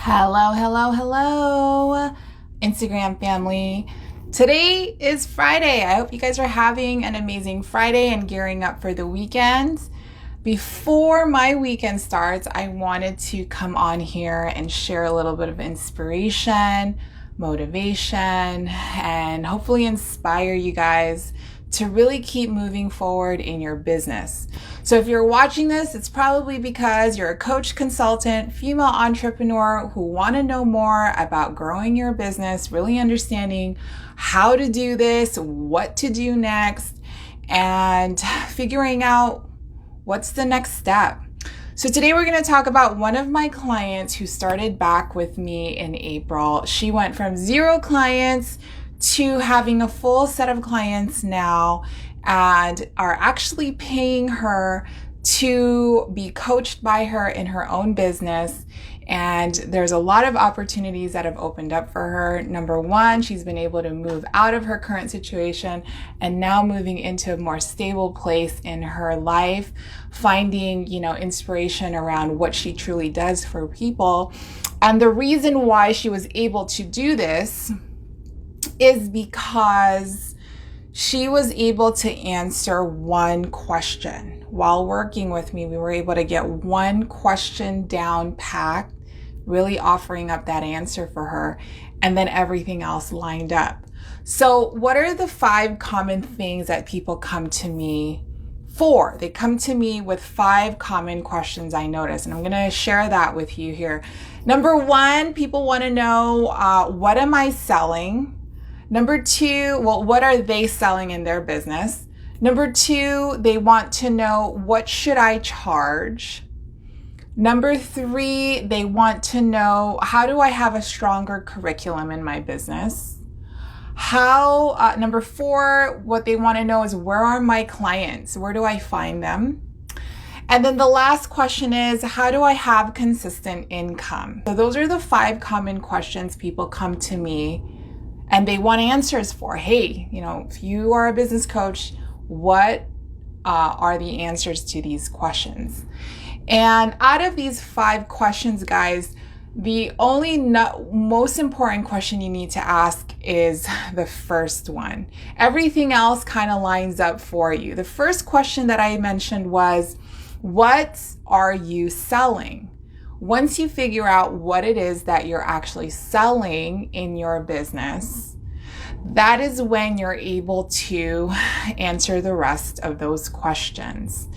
Hello, hello, hello, Instagram family. Today is Friday. I hope you guys are having an amazing Friday and gearing up for the weekend. Before my weekend starts, I wanted to come on here and share a little bit of inspiration, motivation, and hopefully inspire you guys to really keep moving forward in your business. So if you're watching this, it's probably because you're a coach, consultant, female entrepreneur who want to know more about growing your business, really understanding how to do this, what to do next, and figuring out what's the next step. So today we're going to talk about one of my clients who started back with me in April. She went from 0 clients to having a full set of clients now and are actually paying her to be coached by her in her own business. And there's a lot of opportunities that have opened up for her. Number one, she's been able to move out of her current situation and now moving into a more stable place in her life, finding, inspiration around what she truly does for people. And the reason why she was able to do this is because she was able to answer one question. While working with me, we were able to get one question down packed, really offering up that answer for her, and then everything else lined up. So what are the 5 common things that people come to me for? They come to me with 5 common questions I notice, and I'm going to share that with you here. Number 1, people want to know, what am I selling? Number 2, what are they selling in their business? Number 2, they want to know, what should I charge? Number 3, they want to know, how do I have a stronger curriculum in my business? Number 4, what they want to know is, where are my clients? Where do I find them? And then the last question is, how do I have consistent income? So those are the 5 common questions people come to me and they want answers for. Hey, if you are a business coach, what are the answers to these questions? And out of these 5 questions, guys, the only most important question you need to ask is the first one. Everything else kind of lines up for you. The first question that I mentioned was, what are you selling? Once you figure out what it is that you're actually selling in your business, that is when you're able to answer the rest of those questions.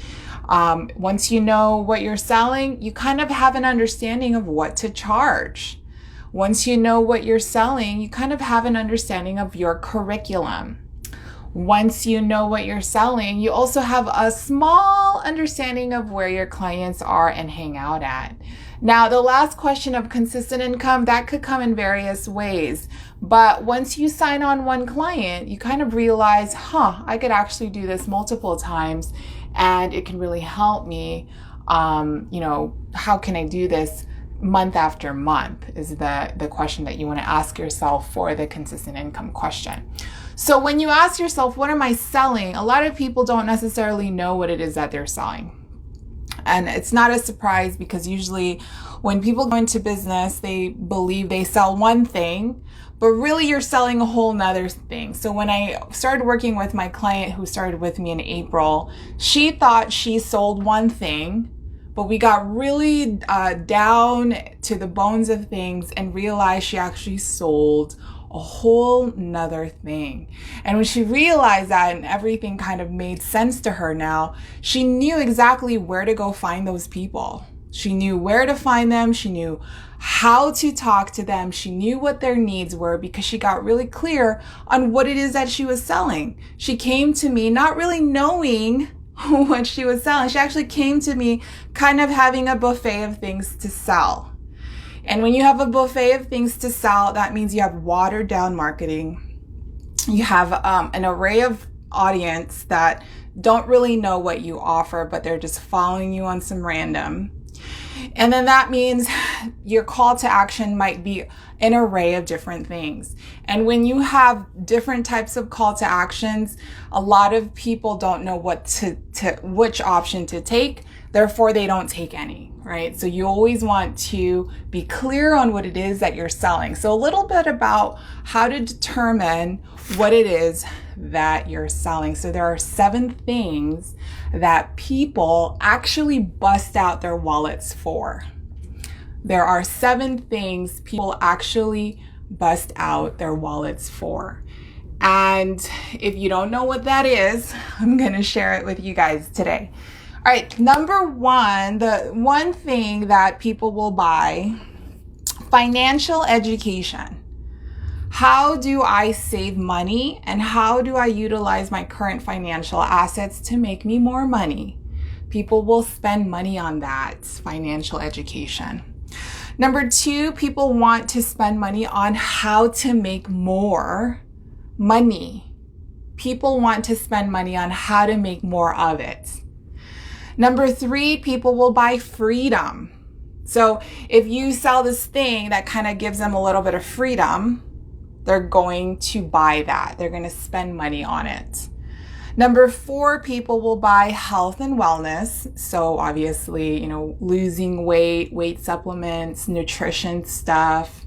Once you know what you're selling, you kind of have an understanding of what to charge. Once you know what you're selling, you kind of have an understanding of your curriculum. Once you know what you're selling, you also have a small understanding of where your clients are and hang out at. Now, the last question of consistent income, that could come in various ways. But once you sign on one client, you kind of realize, I could actually do this multiple times and it can really help me. How can I do this month after month is the question that you want to ask yourself for the consistent income question. So when you ask yourself, what am I selling? A lot of people don't necessarily know what it is that they're selling. And it's not a surprise because usually when people go into business, they believe they sell one thing, but really you're selling a whole nother thing. So when I started working with my client who started with me in April, she thought she sold one thing, but we got really down to the bones of things and realized she actually sold a whole nother thing. And when she realized that and everything kind of made sense to her now, she knew exactly where to go find those people. She knew where to find them. She knew how to talk to them. She knew what their needs were because she got really clear on what it is that she was selling. She came to me not really knowing what she was selling. She actually came to me kind of having a buffet of things to sell. And when you have a buffet of things to sell, that means you have watered down marketing. You have an array of audience that don't really know what you offer, but they're just following you on some random. And then that means your call to action might be an array of different things. And when you have different types of call to actions, a lot of people don't know which option to take. therefore they don't take any, right? So you always want to be clear on what it is that you're selling. So a little bit about how to determine what it is that you're selling. So there are 7 things that people actually bust out their wallets for. There are 7 things people actually bust out their wallets for. And if you don't know what that is, I'm going to share it with you guys today. All right, number 1, the one thing that people will buy, financial education. How do I save money and how do I utilize my current financial assets to make me more money? People will spend money on that, financial education. Number 2, people want to spend money on how to make more money. People want to spend money on how to make more of it. Number 3, people will buy freedom. So if you sell this thing that kind of gives them a little bit of freedom, they're going to buy that. They're going to spend money on it. Number 4, people will buy health and wellness. So obviously, losing weight supplements, nutrition stuff.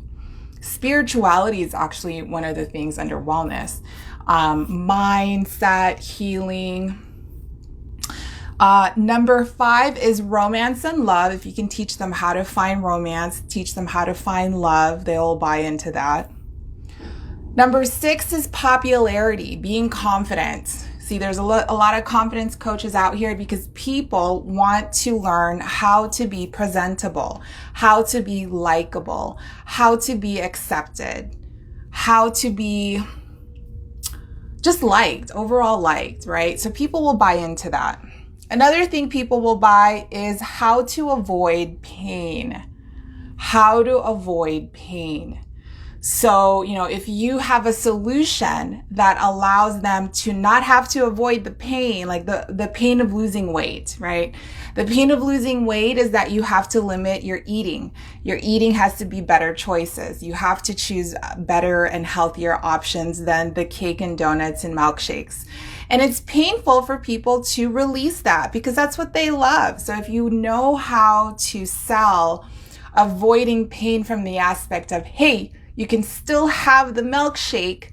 Spirituality is actually one of the things under wellness. Mindset, healing. Number 5 is romance and love. If you can teach them how to find romance, teach them how to find love, they'll buy into that. Number 6 is popularity, being confident. See, there's a lot of confidence coaches out here because people want to learn how to be presentable, how to be likable, how to be accepted, how to be just liked, overall liked, right? So people will buy into that. Another thing people will buy is how to avoid pain. How to avoid pain. So, if you have a solution that allows them to not have to avoid the pain, like the pain of losing weight, right? The pain of losing weight is that you have to limit your eating. Your eating has to be better choices. You have to choose better and healthier options than the cake and donuts and milkshakes. And it's painful for people to release that because that's what they love. So if you know how to sell avoiding pain from the aspect of, hey, you can still have the milkshake.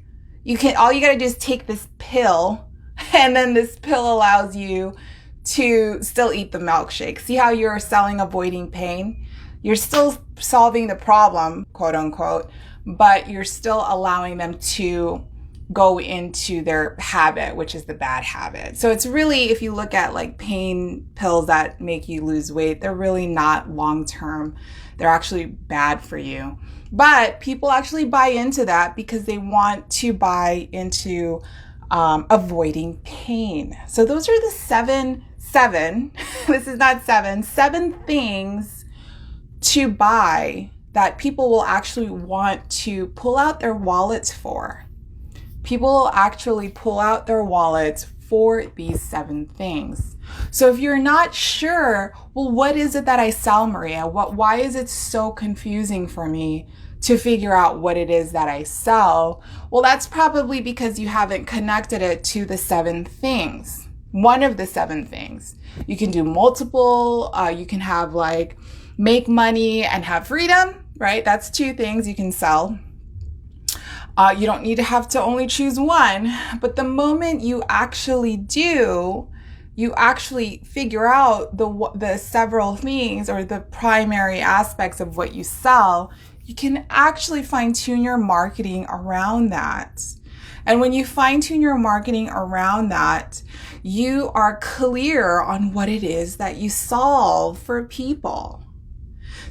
All you gotta do is take this pill, and then this pill allows you to still eat the milkshake. See how you're selling avoiding pain? You're still solving the problem, quote unquote, but you're still allowing them to go into their habit, which is the bad habit. So it's really, if you look at like pain pills that make you lose weight, they're really not long-term. They're actually bad for you. But people actually buy into that because they want to buy into avoiding pain. So those are the seven, this is not 7 things to buy that people will actually want to pull out their wallets for. People will actually pull out their wallets for these 7 things. So if you're not sure, well, what is it that I sell, Maria? Why is it so confusing for me to figure out what it is that I sell? Well, that's probably because you haven't connected it to the 7 things. One of the 7 things. You can do multiple, you can have like make money and have freedom, right? That's 2 things you can sell. You don't need to have to only choose one, but the moment you actually do, you actually figure out the several things or the primary aspects of what you sell, you can actually fine-tune your marketing around that. And when you fine-tune your marketing around that, you are clear on what it is that you solve for people.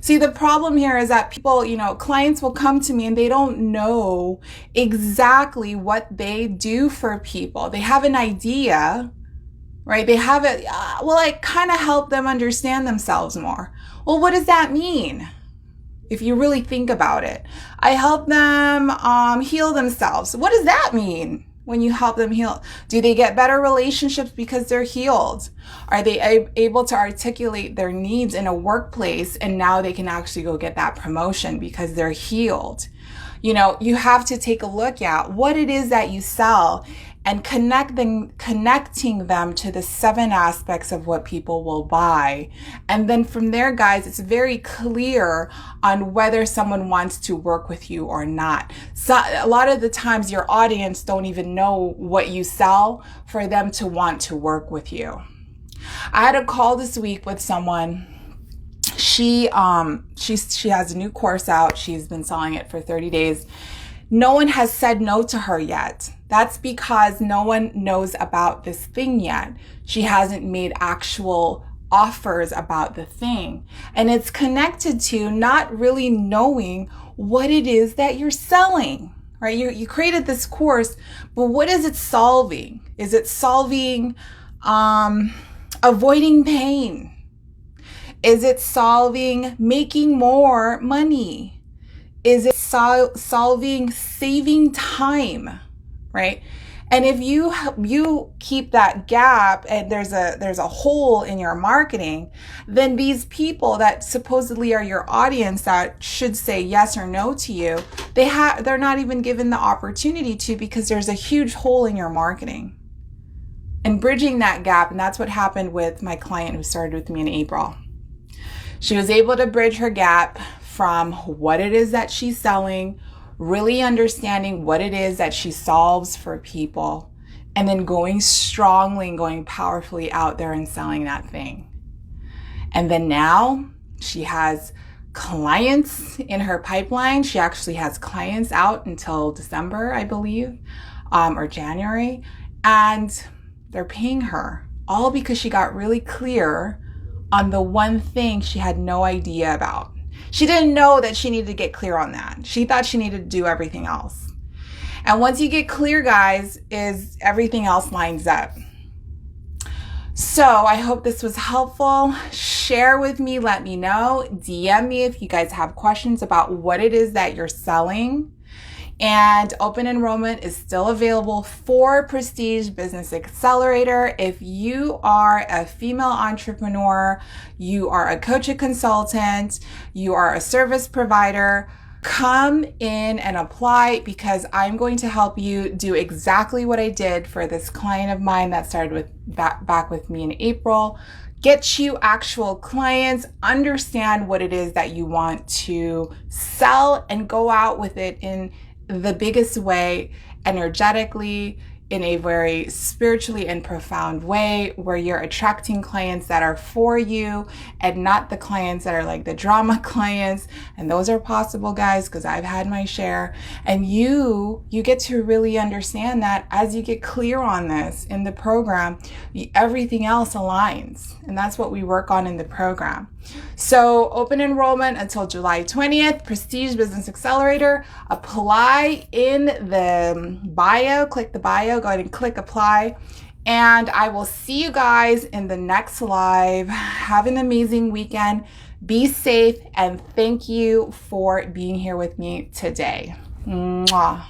See, the problem here is that people, clients will come to me and they don't know exactly what they do for people. They have an idea, right? They have it, I kind of help them understand themselves more. Well, what does that mean? If you really think about it, I help them heal themselves. What does that mean when you help them heal? Do they get better relationships because they're healed? Are they able to articulate their needs in a workplace and now they can actually go get that promotion because they're healed? You have to take a look at what it is that you sell and connecting them to the 7 aspects of what people will buy. And then from there, guys, it's very clear on whether someone wants to work with you or not. So a lot of the times your audience don't even know what you sell for them to want to work with you. I had a call this week with someone. She has a new course out. She's been selling it for 30 days. No one has said no to her yet. That's because no one knows about this thing yet. She hasn't made actual offers about the thing. And it's connected to not really knowing what it is that you're selling, right? You created this course, but what is it solving? Is it solving avoiding pain? Is it solving making more money? Is it solving saving time, right? And if you keep that gap and there's a hole in your marketing, then these people that supposedly are your audience that should say yes or no to you, they're not even given the opportunity to, because there's a huge hole in your marketing. And bridging that gap, and that's what happened with my client who started with me in April. She was able to bridge her gap from what it is that she's selling, really understanding what it is that she solves for people, and then going strongly and going powerfully out there and selling that thing. And then now she has clients in her pipeline. She actually has clients out until December, I believe, or January, and they're paying her, all because she got really clear on the one thing she had no idea about. She didn't know that she needed to get clear on that. She thought she needed to do everything else. And once you get clear, guys, is everything else lines up. So I hope this was helpful. Share with me, let me know. DM me if you guys have questions about what it is that you're selling. And open enrollment is still available for Prestige Business Accelerator. If you are a female entrepreneur, you are a coach, a consultant, you are a service provider, come in and apply, because I'm going to help you do exactly what I did for this client of mine that started back with me in April. Get you actual clients, understand what it is that you want to sell, and go out with it in the biggest way, energetically, in a very spiritually and profound way, where you're attracting clients that are for you and not the clients that are like the drama clients. And those are possible, guys, because I've had my share. And you get to really understand that as you get clear on this in the program, everything else aligns. And that's what we work on in the program. So open enrollment until July 20th, Prestige Business Accelerator. Apply in the bio, click the bio, go ahead and click apply. And I will see you guys in the next live. Have an amazing weekend. Be safe, and thank you for being here with me today. Mwah.